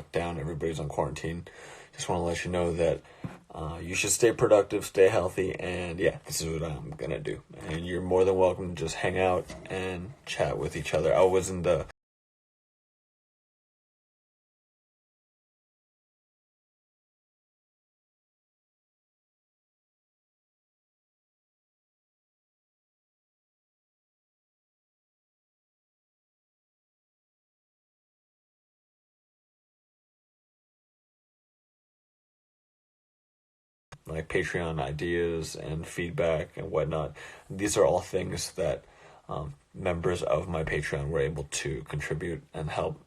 locked down, everybody's on quarantine. Just want to let you know that you should stay productive, stay healthy, and yeah, this is what I'm gonna do. And you're more than welcome to just hang out and chat with each other. I was in the like Patreon ideas and feedback and whatnot. These are all things that members of my Patreon were able to contribute and help.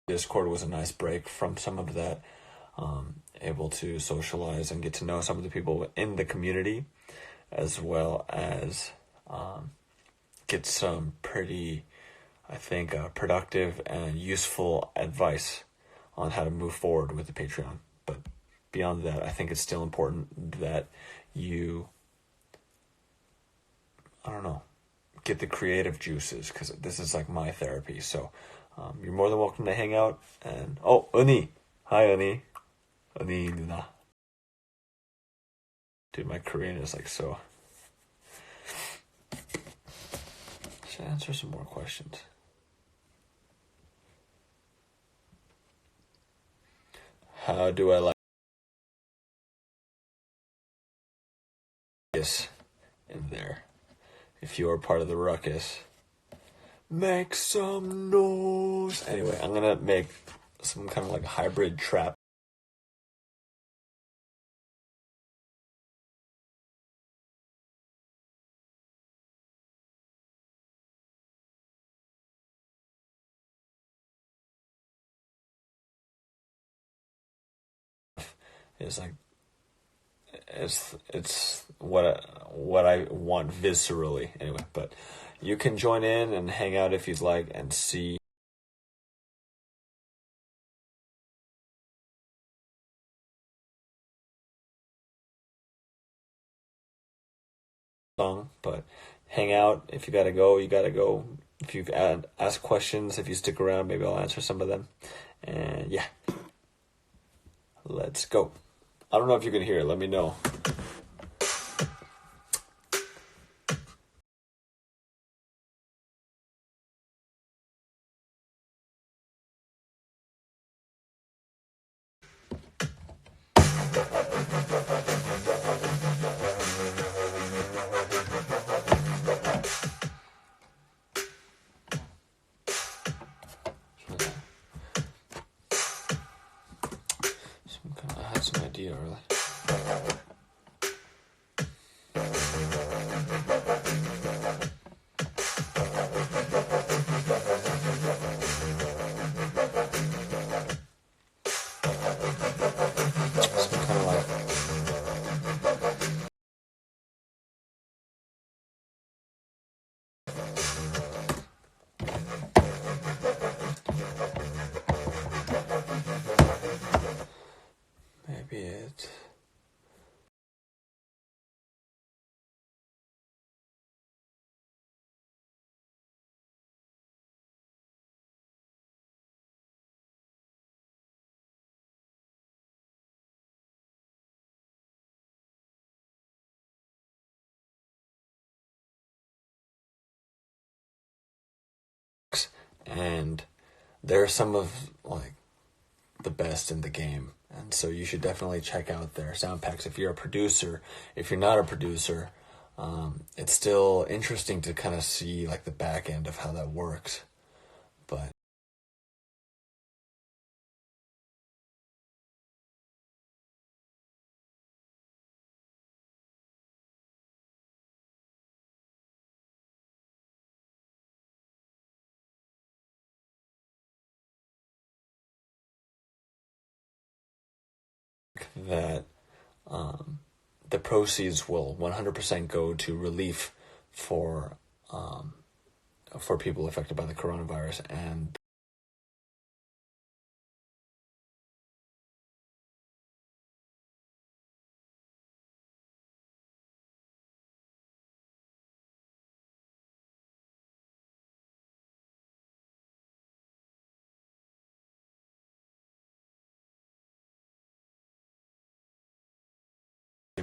Discord was a nice break from some of that. Able to socialize and get to know some of the people in the community, as well as get some pretty, I think, productive and useful advice on how to move forward with the Patreon. But beyond that, I think it's still important that you, I don't know, get the creative juices, because this is like my therapy. So you're more than welcome to hang out. And oh, Uni, hi Uni, Uni 누나. Dude, my Korean is like so. Should I answer some more questions? How do I like this in there? If you are part of the ruckus, make some noise. Anyway, I'm gonna make some kind of like hybrid trap is like it's what I want viscerally anyway. But you can join in and hang out if you'd like and see. Song, but hang out. If you gotta go, you gotta go. If you've asked questions, if you stick around, maybe I'll answer some of them. And yeah, let's go. I don't know if you can hear it. Let me know. I had some idea early. Some kind of like maybe it. And they're some of like the best in the game, and so you should definitely check out their sound packs if you're a producer. If you're not a producer, it's still interesting to kind of see like the back end of how that works. But that the proceeds will 100% go to relief for people affected by the coronavirus, and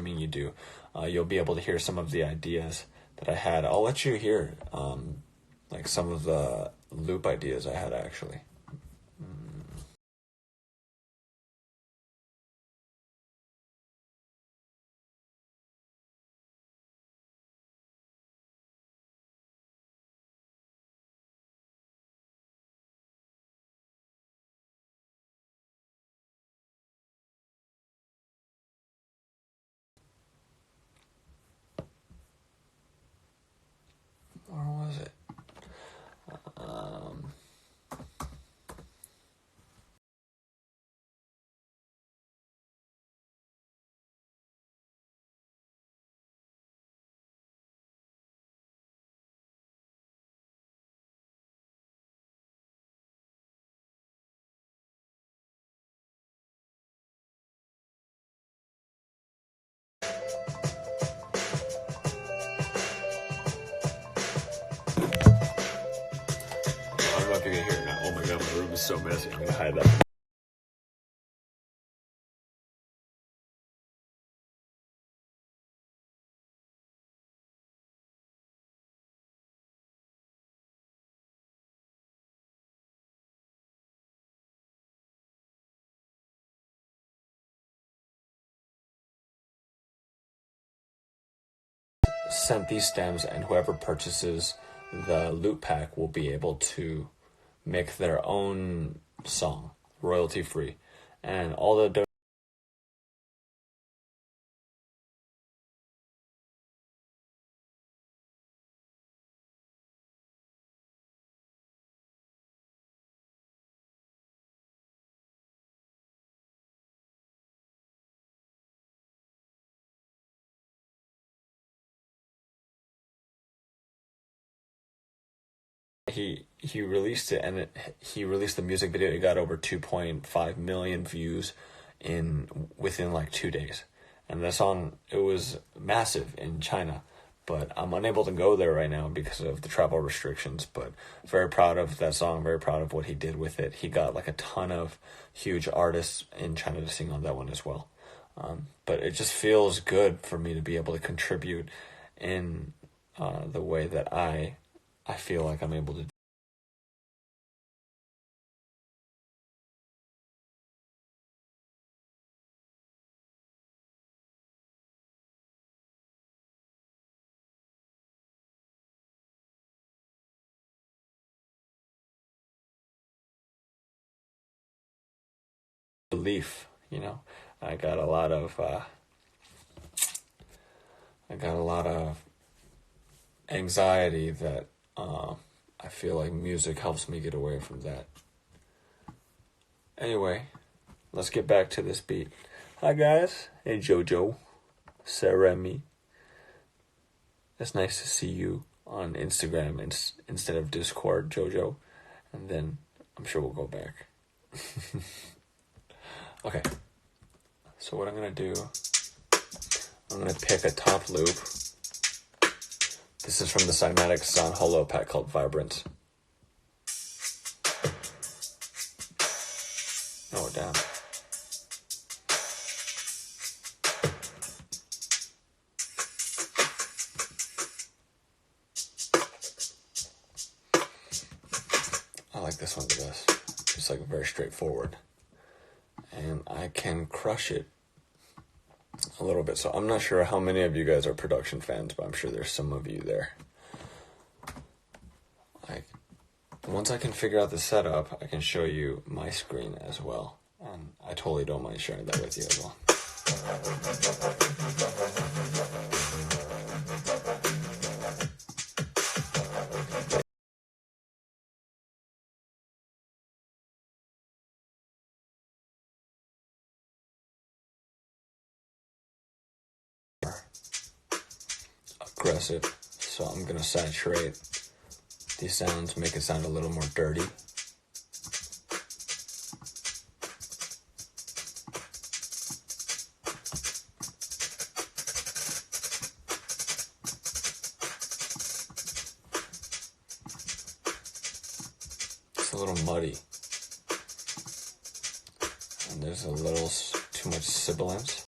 assuming you do, you'll be able to hear some of the ideas that I had. I'll let you hear like some of the loop ideas I had actually. Or was it? Um, I don't know if you can hear it now. Oh my god, my room is so messy. I'm gonna hide that. Sent these stems, and whoever purchases the loop pack will be able to make their own song royalty free, and all the he released it, and he released the music video. It got over 2.5 million views in within like 2 days, and the song, it was massive in China. But I'm unable to go there right now because of the travel restrictions. But very proud of that song. Very proud of what he did with it. He got like a ton of huge artists in China to sing on that one as well. But it just feels good for me to be able to contribute in the way that I feel like I'm able to belief. I got a lot of anxiety that I feel like music helps me get away from that. Anyway, let's get back to this beat. Hi guys, hey Jojo, Saremi. It's nice to see you on Instagram instead of Discord, Jojo. And then I'm sure we'll go back. Okay, so what I'm gonna do, I'm gonna pick a top loop. This is from the Cymatic Sound Holo pack called Vibrance. Oh, damn. I like this one the best. It's like very straightforward. And I can crush it a little bit. So I'm not sure how many of you guys are production fans, but I'm sure there's some of you there. Like, once I can figure out the setup, I can show you my screen as well. And I totally don't mind sharing that with you as well. Aggressive, so I'm gonna saturate these sounds, make it sound a little more dirty. It's a little muddy, and there's a little too much sibilance.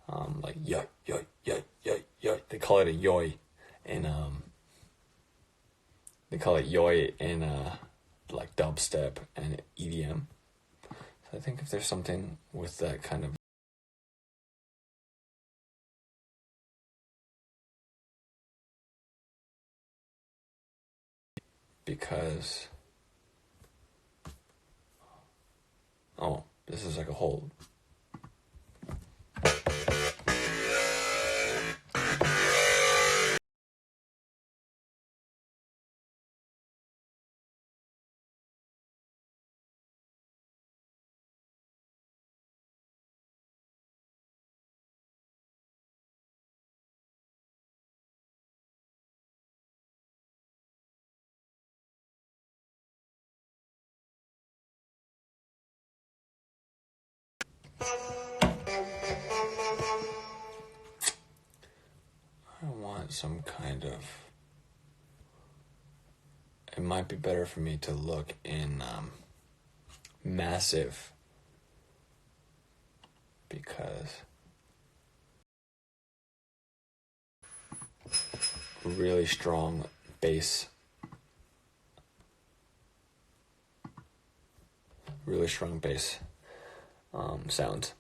like yo yo yo yo yo. They call it a yoy, in they call it yoy in like dubstep and EDM. So I think if there's something with that kind of, because oh, this is like a whole. I want some kind of. It might be better for me to look in Massive, because really strong bass, really strong bass sound.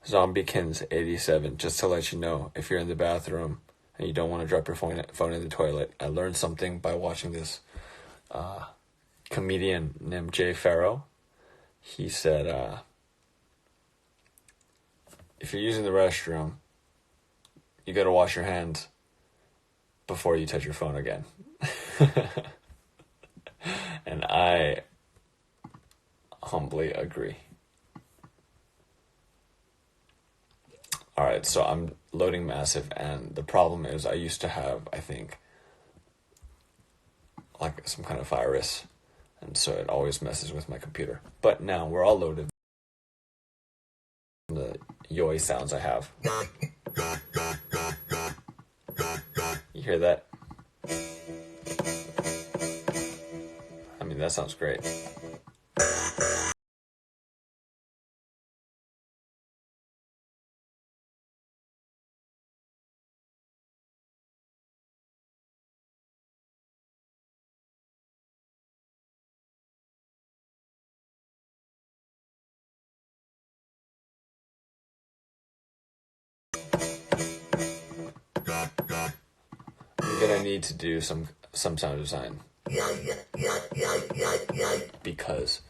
Zombiekins87, just to let you know, if you're in the bathroom and you don't want to drop your phone in the toilet, I learned something by watching this comedian named Jay Farrow. He said, if you're using the restroom, you gotta wash your hands before you touch your phone again. And I humbly agree. Alright, so I'm loading Massive, and the problem is I used to have, I think, like some kind of virus, and so it always messes with my computer. But now we're all loaded. The yoy sounds I have. You hear that? I mean, that sounds great. I'm gonna need to do some sound design, because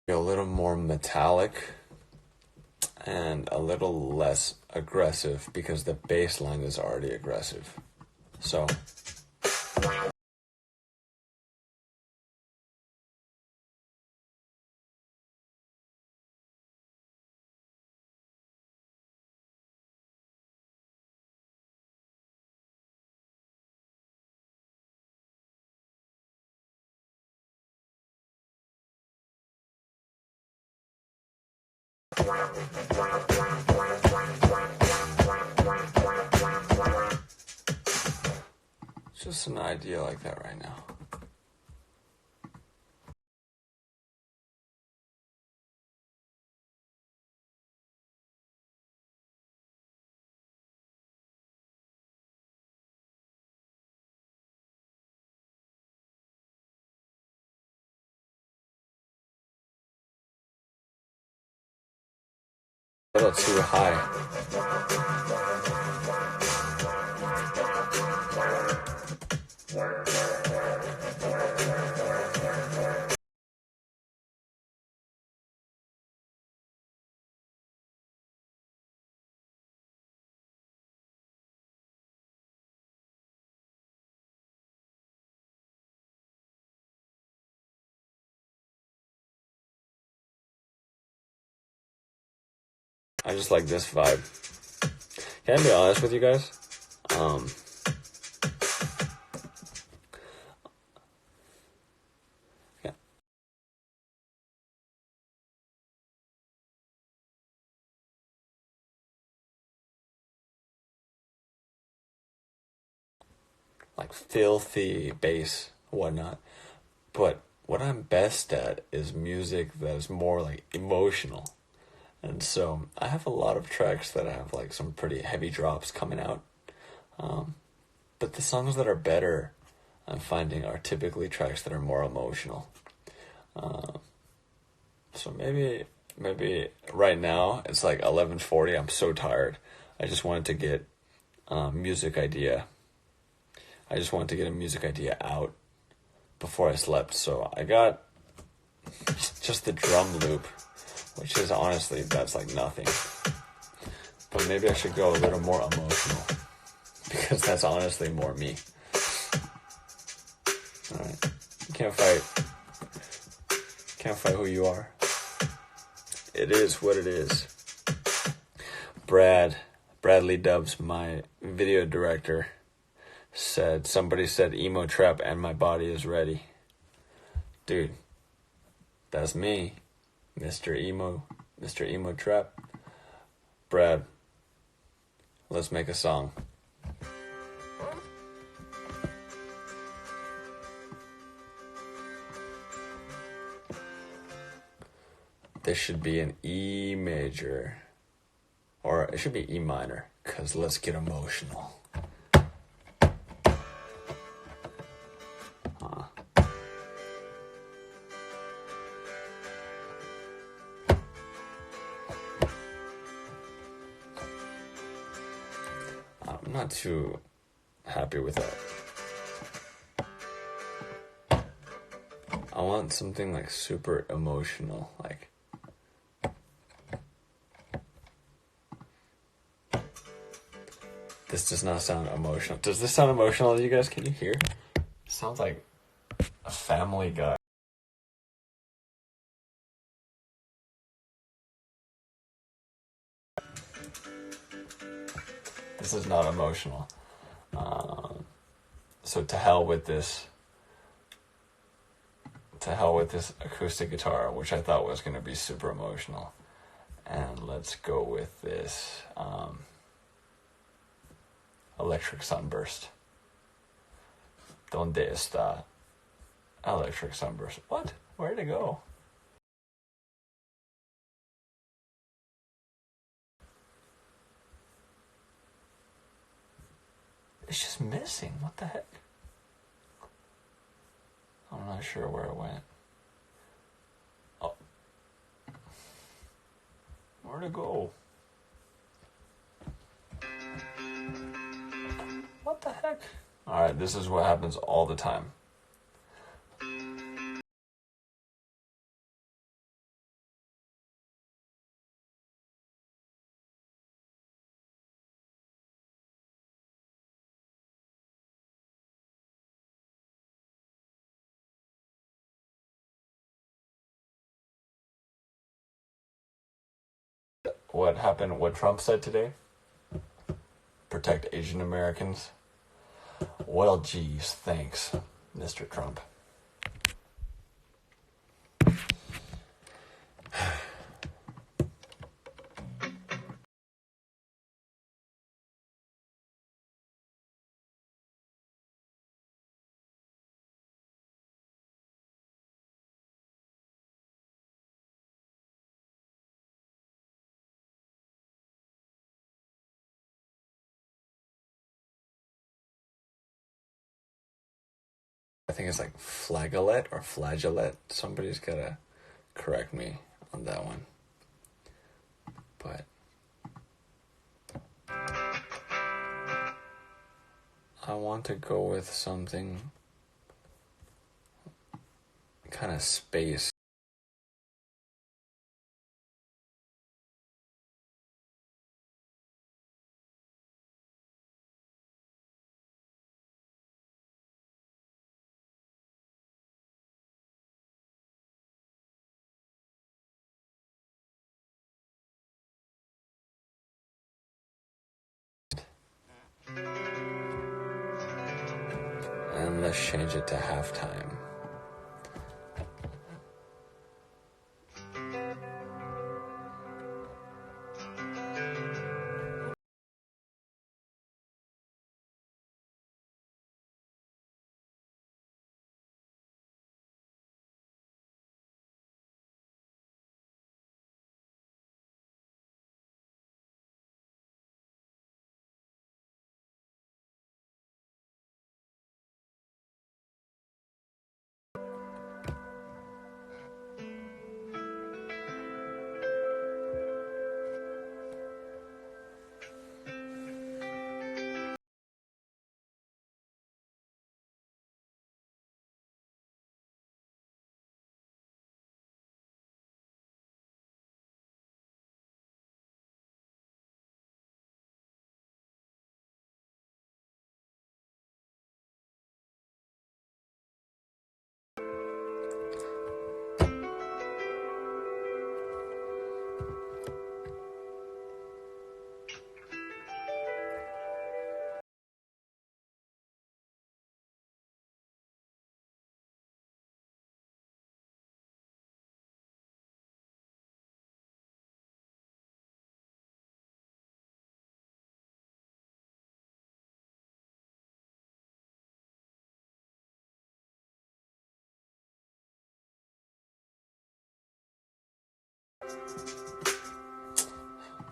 a little more metallic and a little less aggressive, because the bass line is already aggressive. So just an idea like that right now. A little too high. I just like this vibe. Can I be honest with you guys? like filthy bass, whatnot. But what I'm best at is music that is more like emotional. And so I have a lot of tracks that have like some pretty heavy drops coming out. But the songs that are better, I'm finding, are typically tracks that are more emotional. So maybe right now it's like 11:40. I'm so tired. I just wanted to get music idea. I just wanted to get a music idea out before I slept. So I got just the drum loop, which is honestly, that's like nothing. But maybe I should go a little more emotional because that's honestly more me. Alright. You can't fight. Can't fight who you are. It is what it is. Bradley Dubs, my video director, somebody said emo trap and my body is ready. Dude, that's me, Mr. Emo Trap. Brad, let's make a song. This should be an E major. Or it should be E minor, because let's get emotional. I'm not too happy with that. I want something like super emotional, like this does not sound emotional. Does this sound emotional to you guys? Can you hear? It sounds like a Family Guy. This is not emotional. So to hell with this. To hell with this acoustic guitar, which I thought was going to be super emotional. And let's go with this Electric Sunburst. ¿Dónde está Electric Sunburst? What? Where'd it go? It's just missing. What the heck? I'm not sure where it went. Oh. Where'd it go? What the heck? Alright, this is what happens all the time. What happened, what Trump said today? Protect Asian Americans. Well, geez, thanks, Mr. Trump. I think it's like flageolet or flageolet. Somebody's gotta correct me on that one. But I want to go with something kind of space. And let's change it to halftime.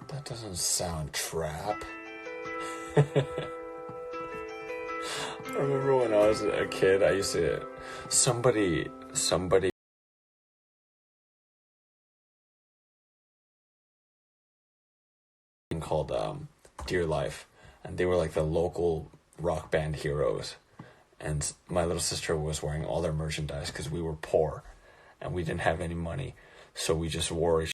That doesn't sound trap. I remember when I was a kid, I used to somebody called Dear Life, and they were like the local rock band heroes. And my little sister was wearing all their merchandise because we were poor, and we didn't have any money, so we just wore each.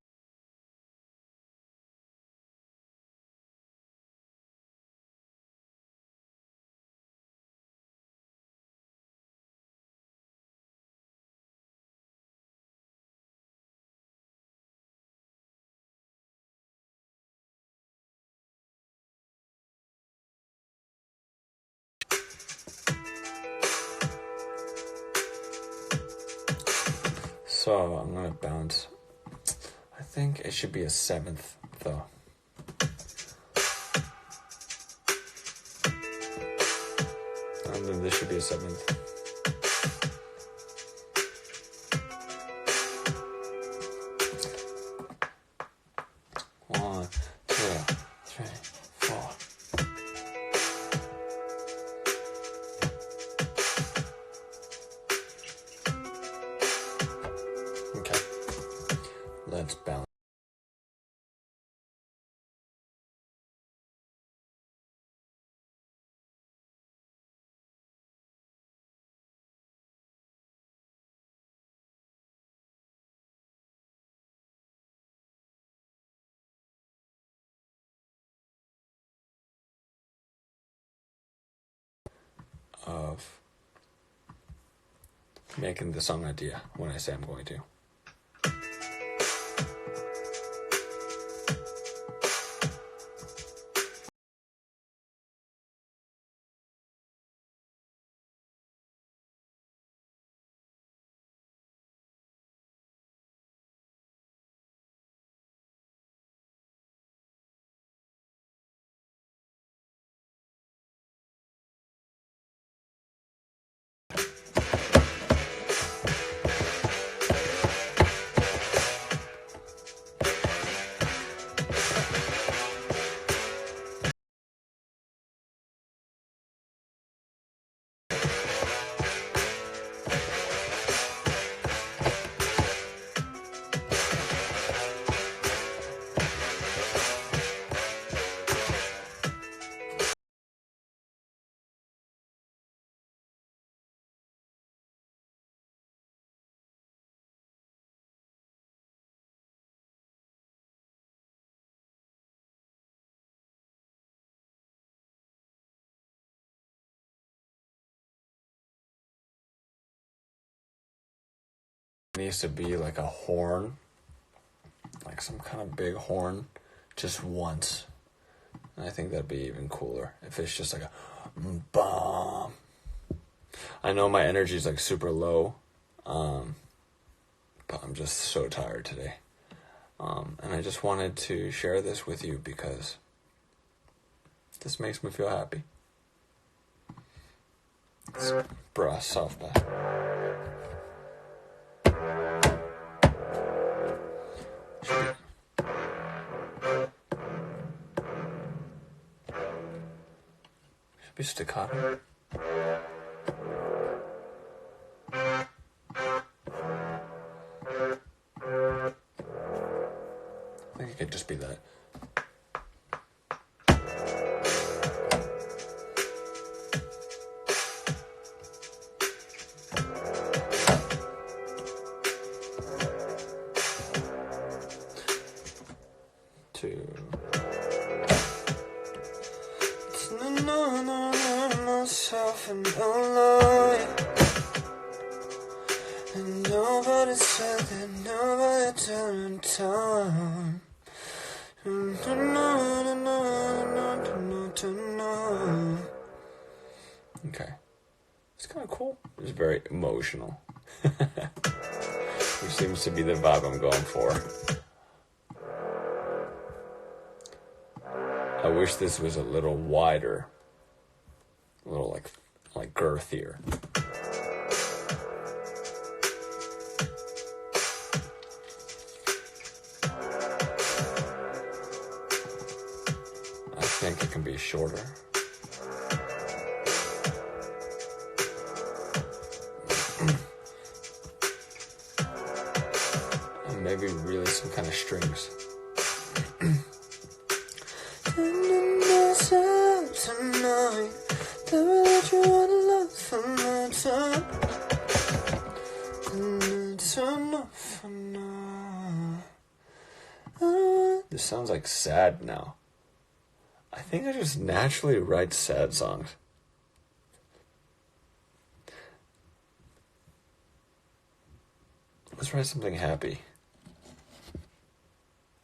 So I'm gonna bounce. I think it should be a 7th though. And then this should be a 7th. One, two, three, four. Okay. Let's bounce. Of making the song idea when I say I'm going to. It needs to be like a horn, like some kind of big horn, just once. And I think that'd be even cooler if it's just like a bomb. I know my energy is like super low, but I'm just so tired today. And I just wanted to share this with you because this makes me feel happy. Bruh, soft back. Should be staccato. I think it could just be that. Myself and alone, and nobody said that nobody turned time. Okay, it's kind of cool. It's very emotional, which seems to be the vibe I'm going for. I wish this was a little wider, a little like girthier. it can be shorter. And maybe really some kind of strings. This sounds like sad now. I think I just naturally write sad songs. Let's write something happy.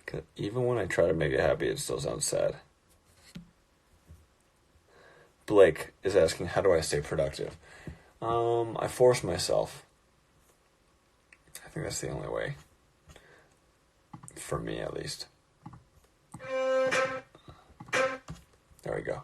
'Cause even when I try to make it happy, it still sounds sad. Blake is asking, how do I stay productive? I force myself. I think that's the only way. For me, at least. There we go.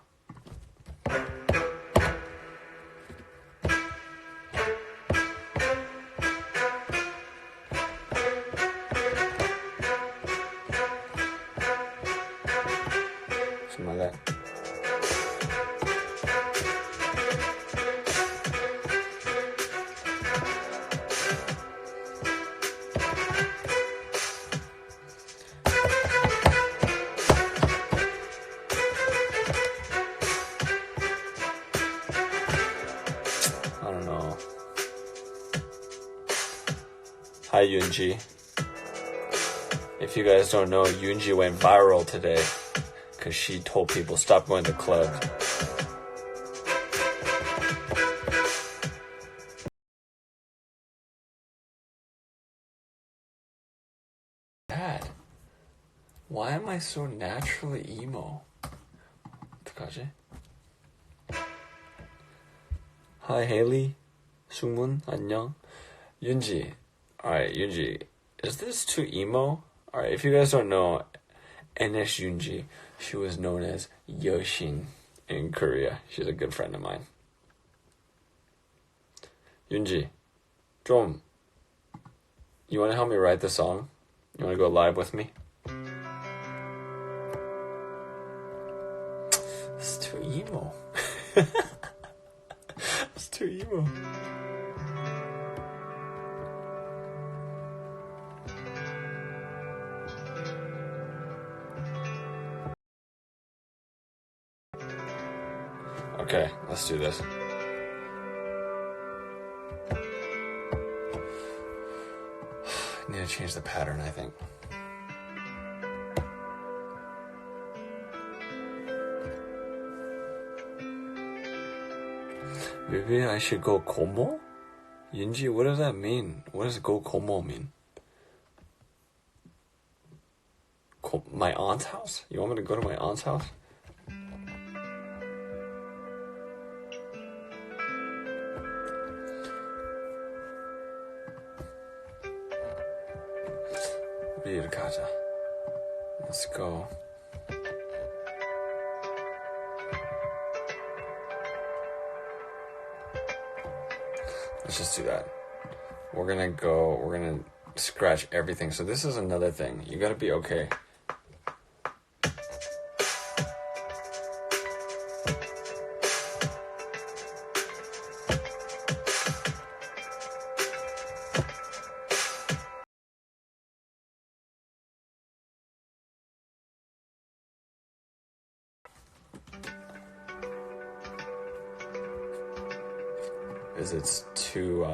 Something like that. I don't know. Hi, Yoonji. If you guys don't know, Yoonji went viral today because she told people stop going to clubs. Dad, why am I so naturally emo? 어떡하지? Hi, Haley. Sungmun, 안녕. Yoonji. Alright, Yoonji. Is this too emo? Alright, if you guys don't know, NS Yoonji, she was known as Yoshin in Korea. She's a good friend of mine. Yoonji, 좀, you want to help me write the song? You want to go live with me? It's too emo. It's too emo. Okay, let's do this. I need to change the pattern, I think. Maybe I should go Como? Yunji, what does that mean? What does go Como mean? My aunt's house? You want me to go to my aunt's house? 우리를 가자. Let's go. Let's just do that. We're gonna scratch everything. So this is another thing. You gotta be okay. Is it's too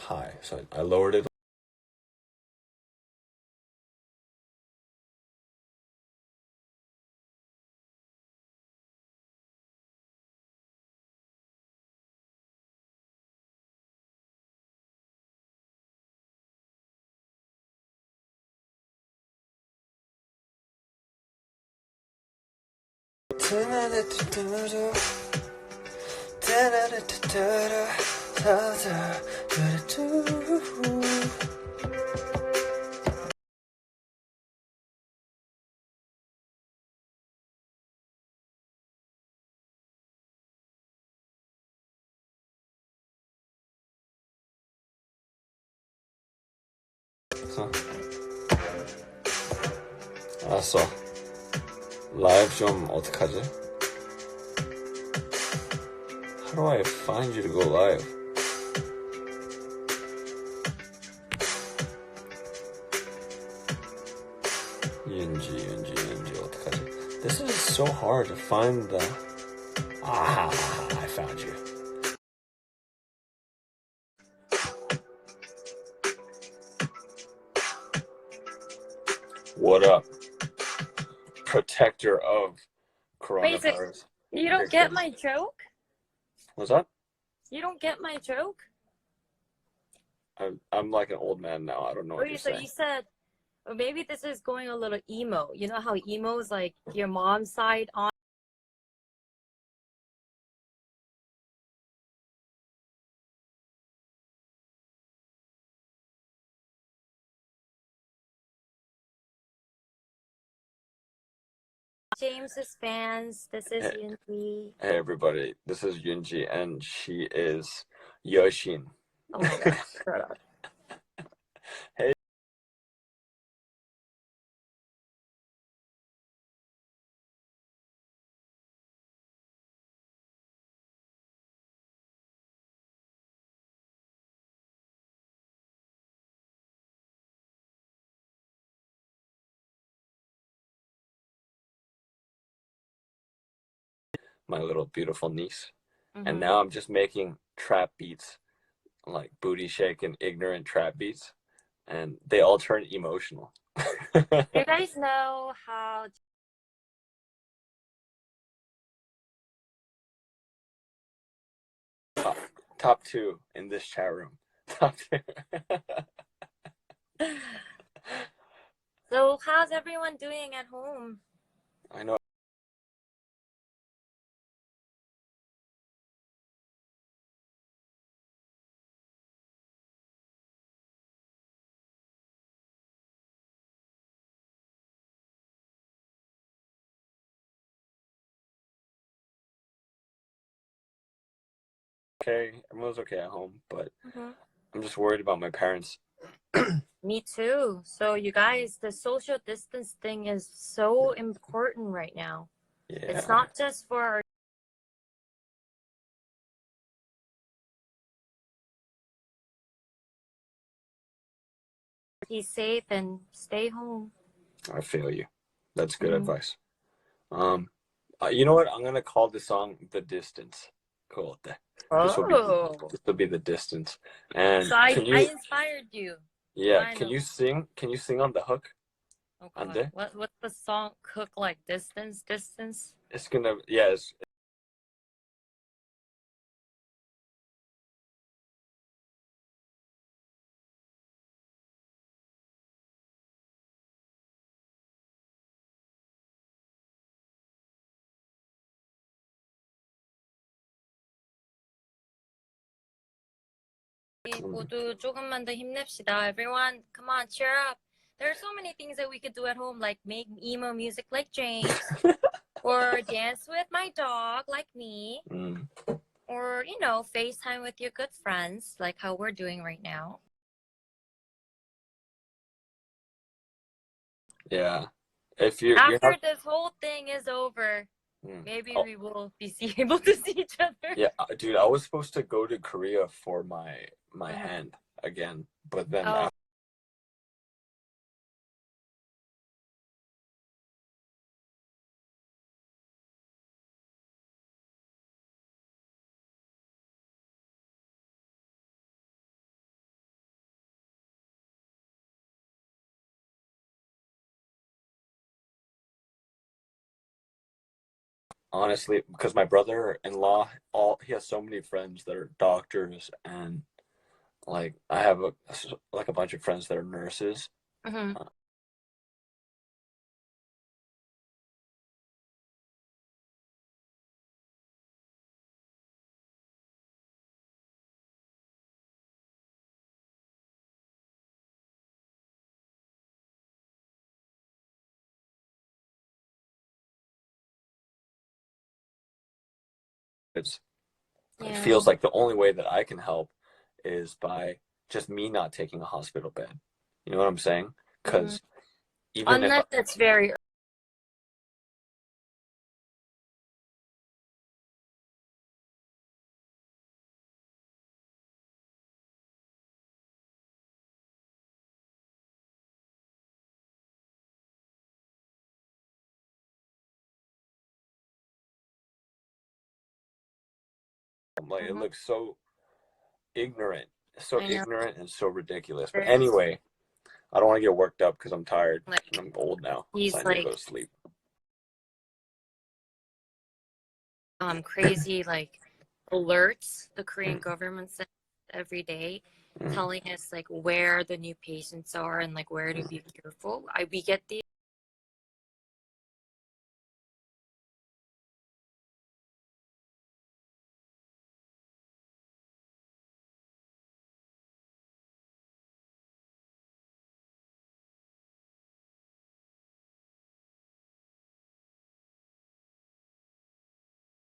high. So I lowered it. 알았어. 라이브 좀 어떡하지? How do I find you to go live? 윤지 어떡하지? This is so hard to find the... Ah, I found you. What up? Protector of coronavirus. You don't get my joke? What's that? You don't get my joke? I'm like an old man now. I don't know what you're saying. You said, or maybe this is going a little emo. You know how emo is like your mom's side on? James's fans, this is Yunji. Hey everybody, this is Yunji and she is Yoshin. Oh my god, shut up. Hey. My little beautiful niece. And now I'm just making trap beats, like booty shake and ignorant trap beats, and they all turn emotional. You guys know how top 2 in this chat room. Top 2. So how's everyone doing at home? I know. Okay, everyone's okay at home, but I'm just worried about my parents. Me too. So you guys, the social distance thing is so important right now. Yeah. It's not just for our be safe and stay home. I feel you. That's good advice. You know what? I'm gonna call this song "The Distance." Cool. This will be the distance. And so I inspired you. Yeah. Can you sing? Can you sing on the hook? Okay. What's the song hook like? Distance. It's gonna It's 모두 조금만 더 힘냅시다. Everyone, come on, cheer up. There are so many things that we could do at home, like make emo music like James, or dance with my dog like me, or, you know, FaceTime with your good friends, like how we're doing right now. Yeah. If you After this whole thing is over, maybe we will be able to see each other. Yeah, dude, I was supposed to go to Korea for my hand again, but then honestly, because my brother-in-law, he has so many friends that are doctors, and like I have a bunch of friends that are nurses. It feels like the only way that I can help is by just me not taking a hospital bed. You know what I'm saying? Because even unless it's very Like it Mhm. looks so ignorant, I know. and so ridiculous. But There's anyway, I don't want to get worked up because I'm tired and like I'm old now, so I these need to go like to sleep. crazy like alerts the Korean Mm, government sends every day mm, telling us like where the new patients are and like where to mm. be careful. We get these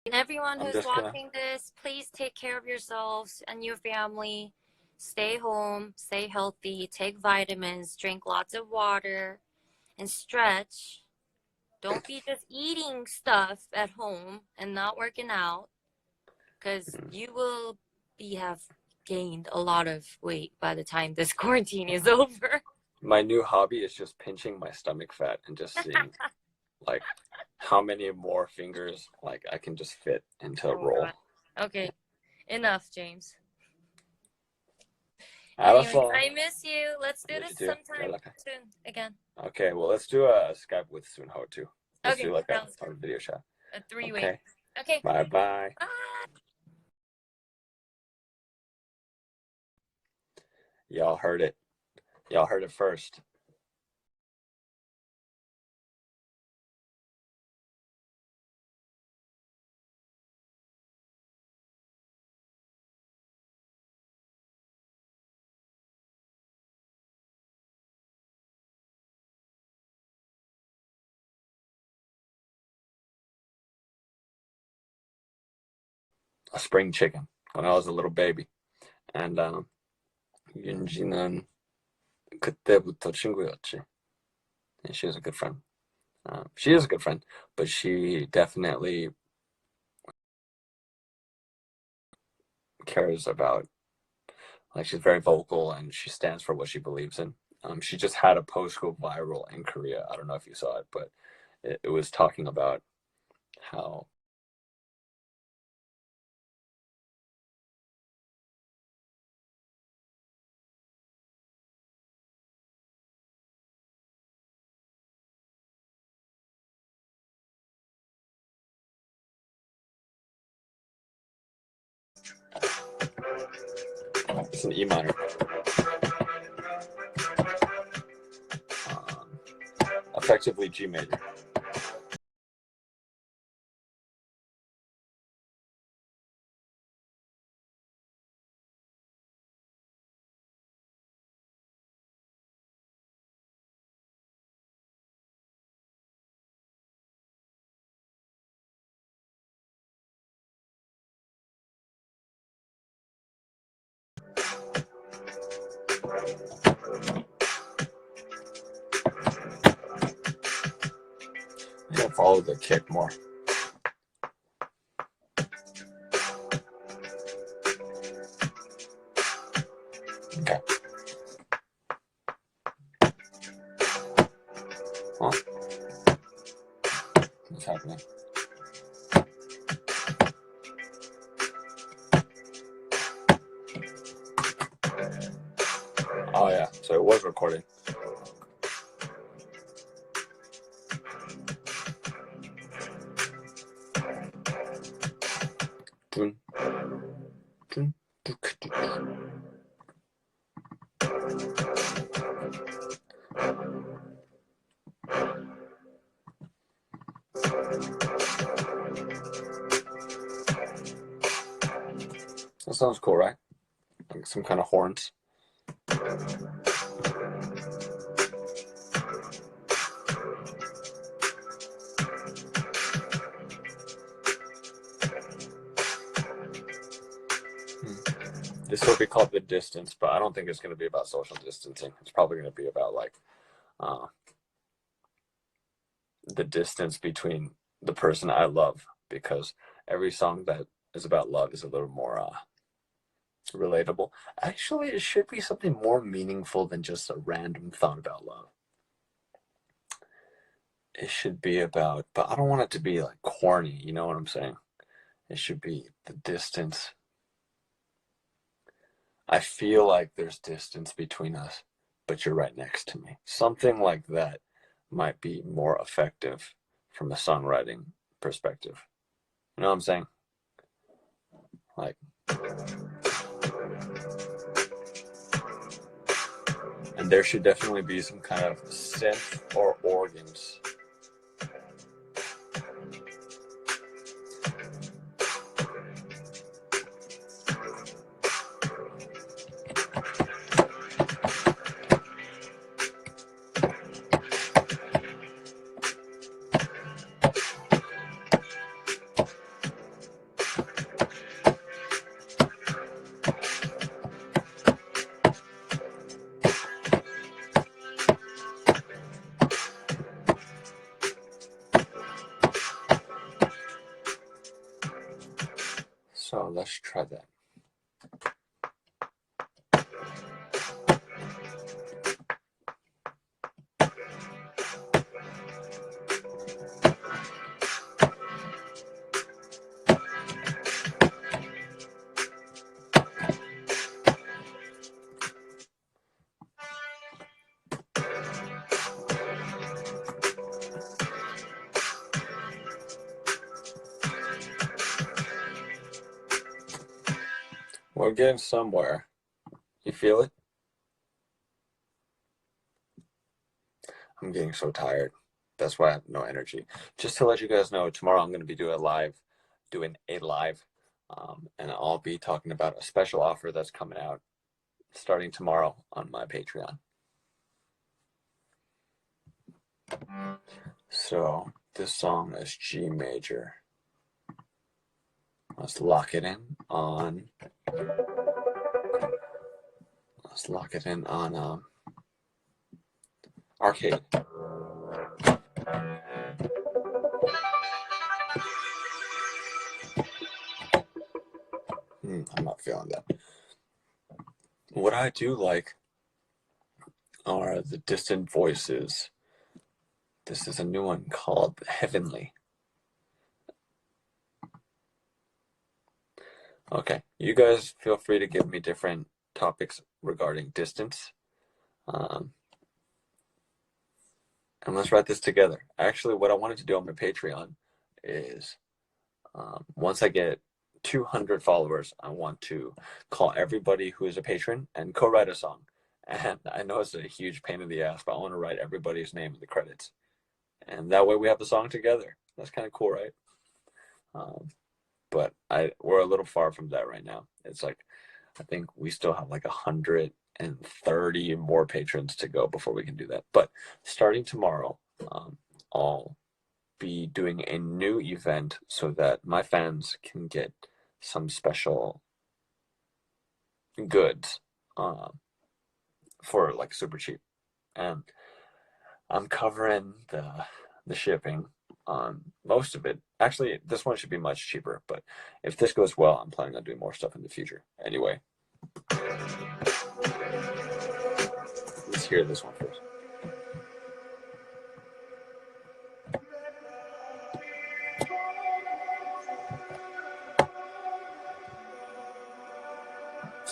and everyone I'm who's just gonna. watching this, please take care of yourselves and your family. Stay home, stay healthy, take vitamins, drink lots of water, and stretch. Don't be just eating stuff at home and not working out because Mm. you will be have gained a lot of weight by the time this quarantine is over. My new hobby is just pinching my stomach fat and just seeing like how many more fingers like I can just fit into a Oh roll. god. Okay, enough, James. Anyways, 알았어. I miss you. Let's do Miss you this too. sometime 연락해. soon again. Okay, well let's do a Skype with Sunho too. Let's do Okay, like sounds a video chat. a three-way. Okay. Okay, Bye bye. bye. Y'all heard it. Y'all heard it first. A spring chicken when I was a little baby. And 윤지는 그때부터 친구였지. And she was a good friend. She is a good friend, but she definitely cares about, like, she's very vocal and she stands for what she believes in. She just had a post go viral in Korea. I don't know if you saw it, but it was talking about how it's an E minor, um, effectively G major. I'm gonna follow the kick more. Okay. Well, what's happening? Oh yeah, so it was recording. Dun, dun, duk, duk. That sounds cool, right? Like some kind of horns. This will be called The Distance, but I don't think it's going to be about social distancing. It's probably going to be about like uh, the distance between the person I love, because every song that is about love is a little more relatable. Actually, it should be something more meaningful than just a random thought about love. It should be about, but I don't want it to be like corny, you know what I'm saying? It should be the distance I feel like there's distance between us, but you're right next to me. Something like that might be more effective from a songwriting perspective. You know what I'm saying? Like, and there should definitely be some kind of synth or organs. So let's try that. We're getting somewhere. You feel it? I'm getting so tired. That's why I have no energy. Just to let you guys know, tomorrow I'm going to be doing a live, and I'll be talking about a special offer that's coming out starting tomorrow on my Patreon. So this song is G major. Let's lock it in on. Let's lock it in on arcade. I'm not feeling that. What I do like are the distant voices. This is a new one called Heavenly. Okay, you guys feel free to give me different topics regarding distance. And let's write this together. Actually, what I wanted to do on my Patreon is once I get 200 followers, I want to call everybody who is a patron and co-write a song. And I know it's a huge pain in the ass, but I want to write everybody's name in the credits. And that way we have the song together. That's kind of cool, right? But we're a little far from that right now. It's like, I think we still have like 130 more patrons to go before we can do that. But starting tomorrow, I'll be doing a new event so that my fans can get some special goods for like super cheap. And I'm covering the shipping on most of it. Actually, this one should be much cheaper, but if this goes well, I'm planning on doing more stuff in the future. Anyway, let's hear this one first.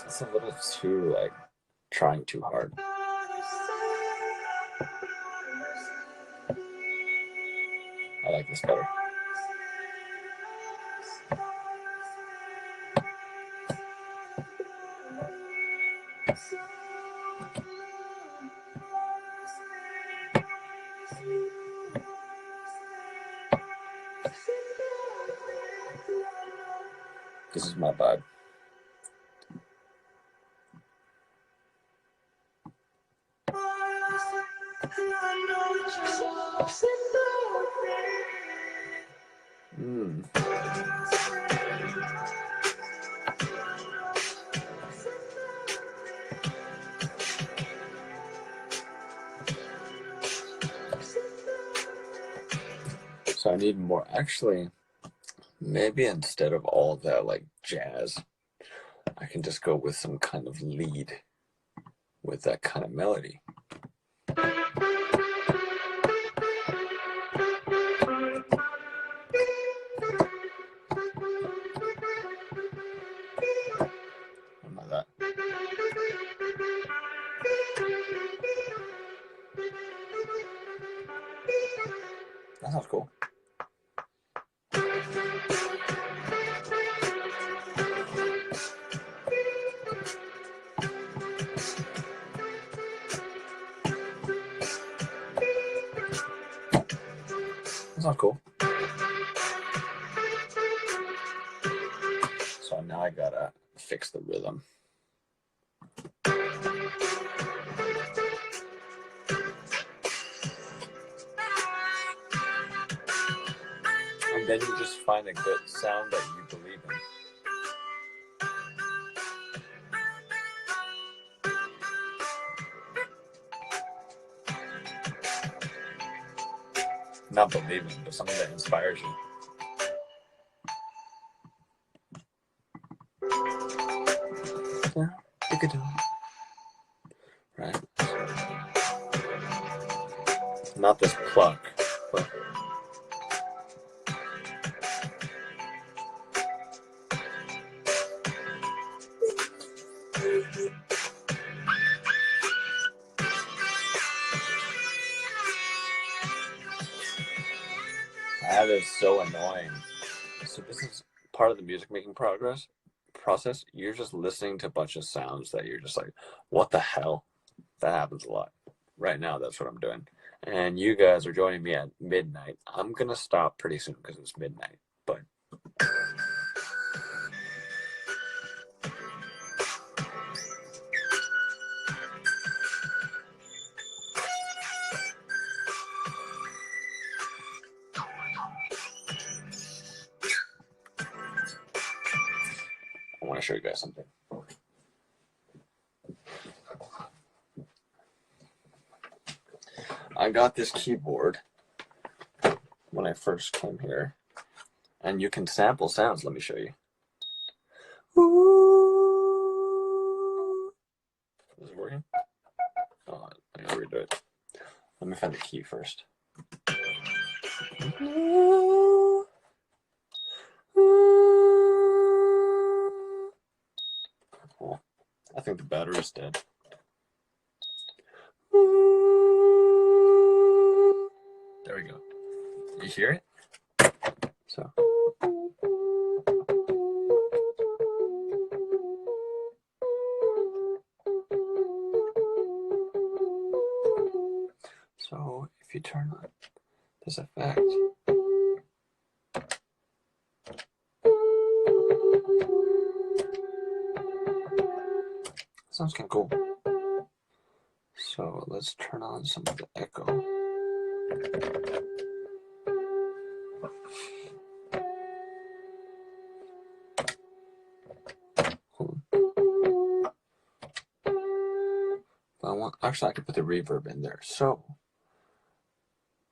It's a little too, like, trying too hard. I like this better. This is my vibe. So I need more. Actually, maybe instead of all that like jazz, I can just go with some kind of lead with that kind of melody. How about that? That's not cool. So now I gotta fix the rhythm. And then you just find a good sound that you believe in. Not believing, but something that inspires you. Right. Not this pluck, but that is so annoying. So this is part of the music making process. You're just listening to a bunch of sounds that you're just like, what the hell? That happens a lot. Right now, that's what I'm doing. And you guys are joining me at midnight. I'm gonna stop pretty soon because it's midnight. But I want to show you guys something. I got this keyboard when I first came here, and you can sample sounds. Let me show you. Is it working? Oh, I gotta redo it. Let me find the key first. Oh, I think the battery's dead. There we go. You hear it? So. So if you turn on this effect, sounds kind of cool. So let's turn on some of the echo. Actually, I could put the reverb in there. So,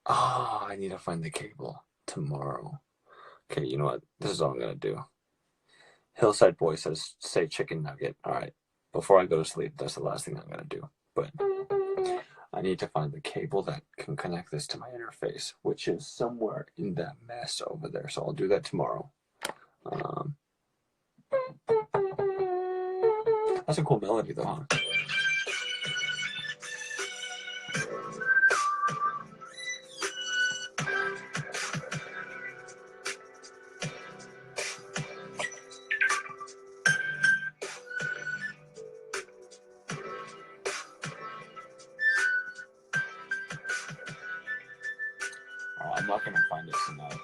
I need to find the cable tomorrow. Okay, you know what? This is all I'm gonna do. Hillside Boy says, "Say chicken nugget." All right. Before I go to sleep, that's the last thing I'm gonna do. But I need to find the cable that can connect this to my interface, which is somewhere in that mess over there. So I'll do that tomorrow. That's a cool melody, though, huh? Oh, I'm not gonna find it tonight.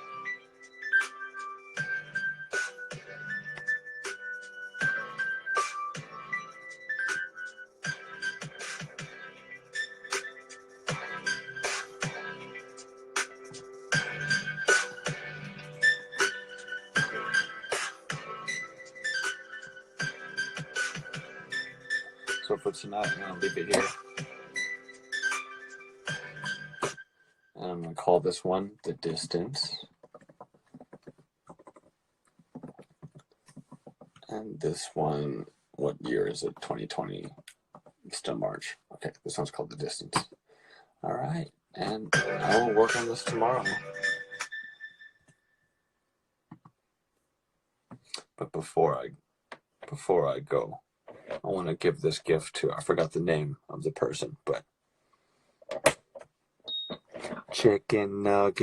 So for tonight, I'm gonna leave it here. And I'm gonna call this one The Distance. And this one, what year is it? 2020. It's still March. Okay, this one's called The Distance. All right, and I will work on this tomorrow. But before I go, I want to give this gift to, I forgot the name of the person, but chicken nugget.